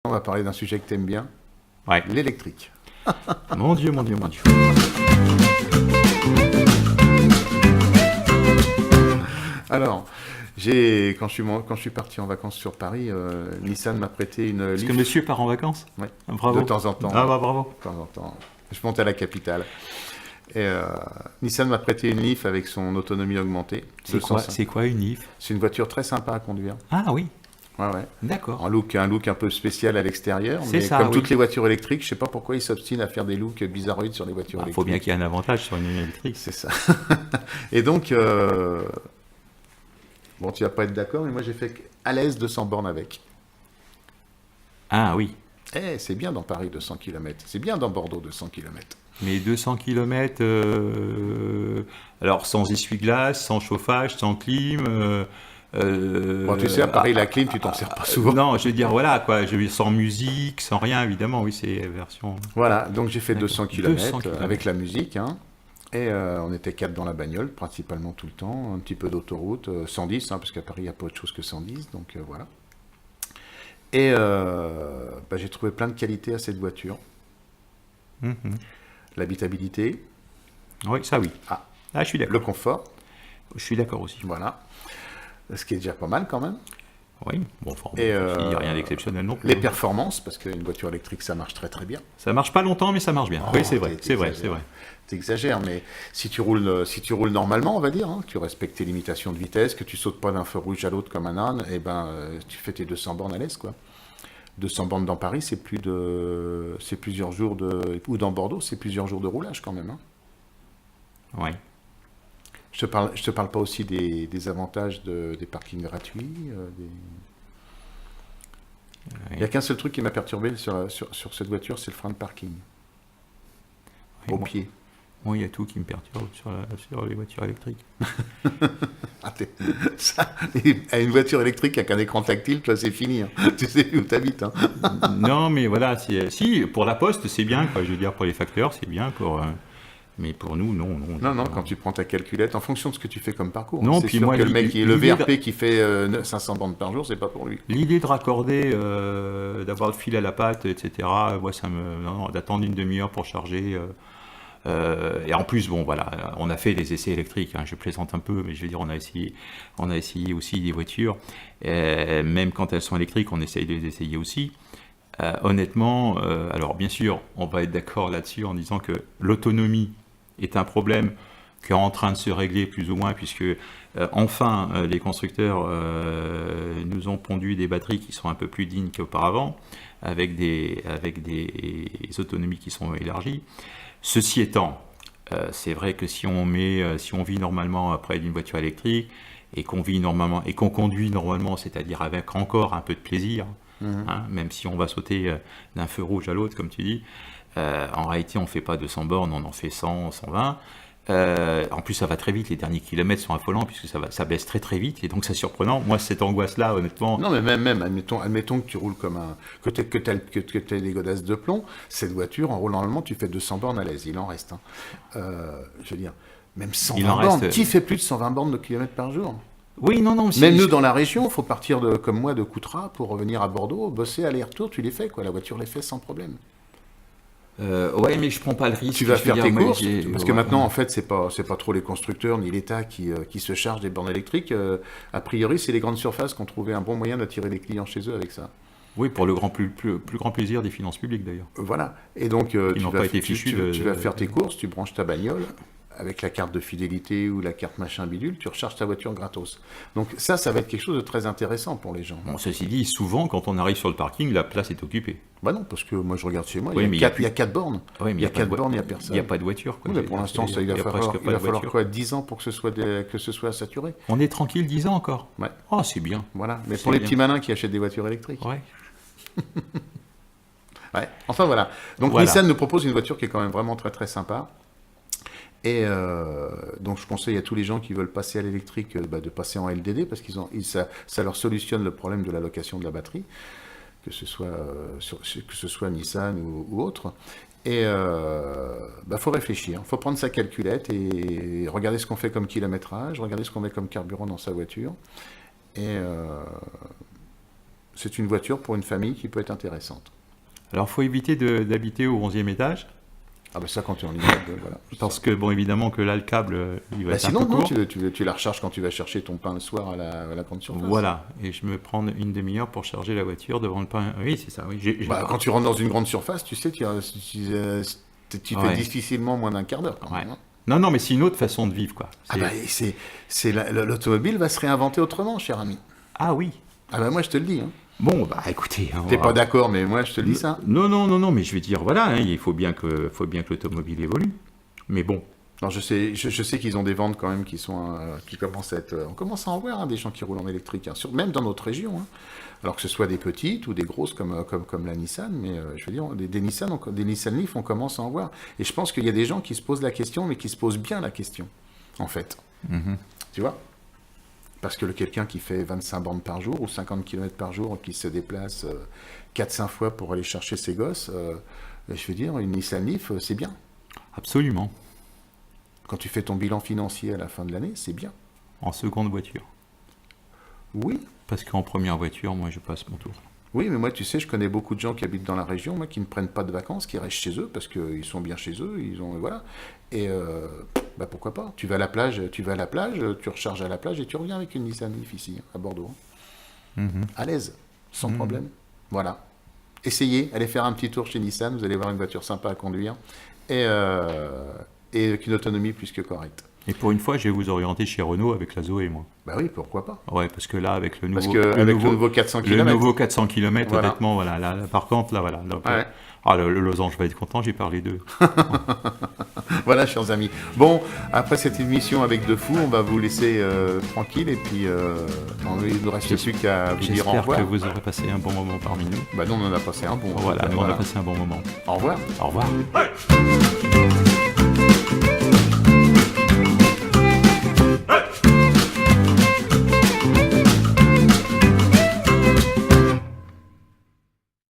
On va parler d'un sujet que tu aimes bien, Ouais. l'électrique. Mon Dieu, mon Dieu, mon Dieu. Alors, quand je suis parti en vacances sur Paris, Nissan m'a prêté une Est-ce que Leaf. monsieur part en vacances? Ouais, Bravo. de temps en temps. Ah bah bravo. De temps en temps. Je monte à la capitale. Et Nissan m'a prêté une Leaf avec son autonomie augmentée. C'est quoi une IF? C'est une voiture très sympa à conduire. Ah oui, Ouais, ouais. d'accord. Un look un peu spécial à l'extérieur, C'est mais ça, comme oui. toutes les voitures électriques, je sais pas pourquoi ils s'obstinent à faire des looks bizarroïdes sur les voitures Il faut bien électriques. qu'il y ait un avantage sur une électrique. C'est ça. Et donc, bon, tu vas pas être d'accord, mais moi j'ai fait à l'aise 200 bornes avec. Ah oui, C'est bien dans Paris 200 km. C'est bien dans Bordeaux 200 km. mais 200 km, alors sans essuie-glace, sans chauffage, sans clim. Bon, tu sais, à Paris, la clim, tu t'en sers pas souvent. Non, je veux dire, voilà, quoi, sans musique, sans rien, évidemment, oui, c'est version. Voilà, donc j'ai fait 200 D'accord. 200 km kilomètres. avec la musique. Hein. Et on était 4 dans la bagnole, principalement tout le temps. Un petit peu d'autoroute, 110, parce qu'à Paris, il n'y a pas autre chose que 110. Donc voilà. Et j'ai trouvé plein de qualités à cette voiture. Mhm. L'habitabilité, Oui, ça oui. Ah. Ah, je suis le d'accord. confort, Je suis d'accord aussi. voilà. Ce qui est déjà pas mal quand même. Oui, bon, enfin, Et, il n'y a rien d'exceptionnel non plus. Les performances, parce qu'une voiture électrique, ça marche très très bien. Ça marche pas longtemps, mais ça marche bien. Oh, Oui, c'est vrai, t'es- c'est vrai, t'exagères. c'est vrai. T'exagères, mais si tu roules normalement, on va dire, que tu respectes tes limitations de vitesse, que tu sautes pas d'un feu rouge à l'autre comme un âne, et tu fais tes 200 bornes à l'aise, quoi. 200 bornes dans Paris, c'est plusieurs jours ou dans Bordeaux, c'est plusieurs jours de roulage quand même. Hein. Oui. Je te parle pas aussi des avantages des parkings gratuits. Il n'y a qu'un seul truc qui m'a perturbé sur cette voiture, c'est le frein de parking. Oui, Au moi- pied. Moi, il y a tout qui me perturbe sur les voitures électriques. Ah, à une voiture électrique avec un écran tactile, toi, c'est fini. Hein. Tu sais plus où t'habites. Hein. Non, mais voilà, si, pour la poste, c'est bien, quoi. Je veux dire, pour les facteurs, c'est bien, mais pour nous, non. Non, quand tu prends ta calculette, en fonction de ce que tu fais comme parcours. Non, c'est puis sûr moi, que le mec, le l'idée VRP qui fait 500 bandes par jour, c'est pas pour lui. L'idée de raccorder, d'avoir le fil à la patte, etc., moi, non, d'attendre une demi-heure pour charger. Et en plus, bon, voilà, on a fait les essais électriques. Hein, je plaisante un peu, mais je veux dire, on a essayé aussi des voitures. Même quand elles sont électriques, on essaye de les essayer aussi. Honnêtement, alors bien sûr, on va être d'accord là-dessus en disant que l'autonomie est un problème qui est en train de se régler plus ou moins, puisque enfin, les constructeurs nous ont pondu des batteries qui sont un peu plus dignes qu'auparavant, avec des autonomies qui sont élargies. Ceci étant, c'est vrai que si on vit normalement près d'une voiture électrique et qu'on vit normalement et qu'on conduit normalement, c'est-à-dire avec encore un peu de plaisir, hein, même si on va sauter d'un feu rouge à l'autre, comme tu dis, en réalité on ne fait pas 200 bornes, on en fait 100, 120. En plus, ça va très vite, les derniers kilomètres sont affolants puisque ça baisse très très vite et donc c'est surprenant. Moi, cette angoisse-là, honnêtement, Non, mais même admettons que tu roules comme que t'aies des godasses de plomb, cette voiture, en roulant normalement, tu fais 200 bornes à l'aise, il en reste. Hein. Je veux dire, même 120 Il en bornes, reste- qui fait plus de 120 bornes de kilomètres par jour? oui, non, Même nous, dans la région, il faut partir comme moi de Coutras pour revenir à Bordeaux, bosser, aller-retour, tu les fais, quoi. La voiture les fait sans problème. ouais, mais je prends pas le risque. Tu vas je veux faire dire, tes moi, courses, parce que ouais, maintenant, en fait, c'est pas trop les constructeurs ni l'État qui se chargent des bornes électriques. A priori, c'est les grandes surfaces qui ont trouvé un bon moyen d'attirer les clients chez eux avec ça. oui, pour le plus grand plaisir des finances publiques d'ailleurs. Voilà. Et donc, Ils n'ont pas été fichus tu vas faire tes courses, tu branches ta bagnole avec la carte de fidélité ou la carte machin bidule, tu recharges ta voiture gratos. Donc ça va être quelque chose de très intéressant pour les gens. Bon, ceci dit, souvent, quand on arrive sur le parking, la place est occupée. Bah non, parce que moi je regarde chez moi, Oui, mais il y a 4 bornes. Oui, mais Il y a 4 de bornes, il n'y a Il personne. n'y a pas de voiture. Quoi. Oui, mais pour l'instant, il va presque pas de falloir voiture. quoi, 10 ans pour que ce soit saturé. On est tranquille 10 ans encore. Ouais. Oh, c'est bien. Voilà. Mais C'est pour les bien. petits malins qui achètent des voitures électriques. Ouais. Ouais. Enfin voilà. Donc Voilà. Nissan nous propose une voiture qui est quand même vraiment très très sympa. Et donc je conseille à tous les gens qui veulent passer à l'électrique de passer en LDD parce ça leur solutionne le problème de l'allocation de la batterie, que ce soit Nissan ou autre. Et faut réfléchir, faut prendre sa calculette et regarder ce qu'on fait comme kilométrage, regarder ce qu'on met comme carburant dans sa voiture. Et c'est une voiture pour une famille qui peut être intéressante. Alors, il faut éviter d'habiter au 11e étage. Ah ben ça, quand tu es en immeuble, voilà. Parce que, bon, évidemment que là, le câble, il va être Sinon, un peu non, court. tu la recharges quand tu vas chercher ton pain le soir à la grande surface. Voilà, et je me prends une demi-heure pour charger la voiture devant le pain. Oui, c'est ça, oui. Quand tu rentres dans une grande surface, tu sais, tu fais Ouais. difficilement moins d'un quart d'heure quand même. Ouais. Hein. Non, mais c'est une autre façon de vivre, quoi. L'automobile va se réinventer autrement, cher ami. Ah oui. Ah bah moi, je te le dis. Hein. Bon, bah écoutez. T'es pas d'accord, mais moi, je te dis ça. Non, mais je vais dire, voilà, il faut bien que l'automobile évolue. Mais bon. Alors je sais qu'ils ont des ventes quand même qui commencent à être... on commence à en voir des gens qui roulent en électrique, hein, même dans notre région. Hein. Alors que ce soit des petites ou des grosses comme la Nissan, mais je veux dire, des Nissan Leaf, on commence à en voir. Et je pense qu'il y a des gens qui se posent la question, mais qui se posent bien la question, en fait. Mm-hmm. Tu vois ? Parce que quelqu'un qui fait 25 bornes par jour ou 50 km par jour, qui se déplace 4-5 fois pour aller chercher ses gosses, je veux dire, une Nissan Leaf, c'est bien. Absolument. Quand tu fais ton bilan financier à la fin de l'année, c'est bien. En seconde voiture. Oui. Parce qu'en première voiture, moi, je passe mon tour. Oui, mais moi, tu sais, je connais beaucoup de gens qui habitent dans la région, moi, qui ne prennent pas de vacances, qui restent chez eux parce qu'ils sont bien chez eux, voilà. Et pourquoi pas ? Tu vas à la plage, tu recharges à la plage et tu reviens avec une Nissan Leaf ici, à Bordeaux. Mm-hmm. À l'aise, sans problème. Voilà. Essayez, allez faire un petit tour chez Nissan, vous allez voir une voiture sympa à conduire et avec une autonomie plus que correcte. Et pour une fois, je vais vous orienter chez Renault avec la Zoé, moi. Bah oui, pourquoi pas. Ouais, parce que là, avec le nouveau 400 km. Le nouveau 400 km, voilà. Honnêtement, voilà. Là, par contre, là, voilà. Donc, ouais. Le losange va être content, j'ai parlé d'eux. Voilà, chers amis. Bon, après cette émission avec deux fous, on va vous laisser tranquille et puis il ne reste plus qu'à vous dire au revoir. J'espère que vous aurez passé un bon moment parmi nous. Bah nous, on en a passé un bon. Voilà, nous, on a passé un bon moment. Au revoir. Au revoir.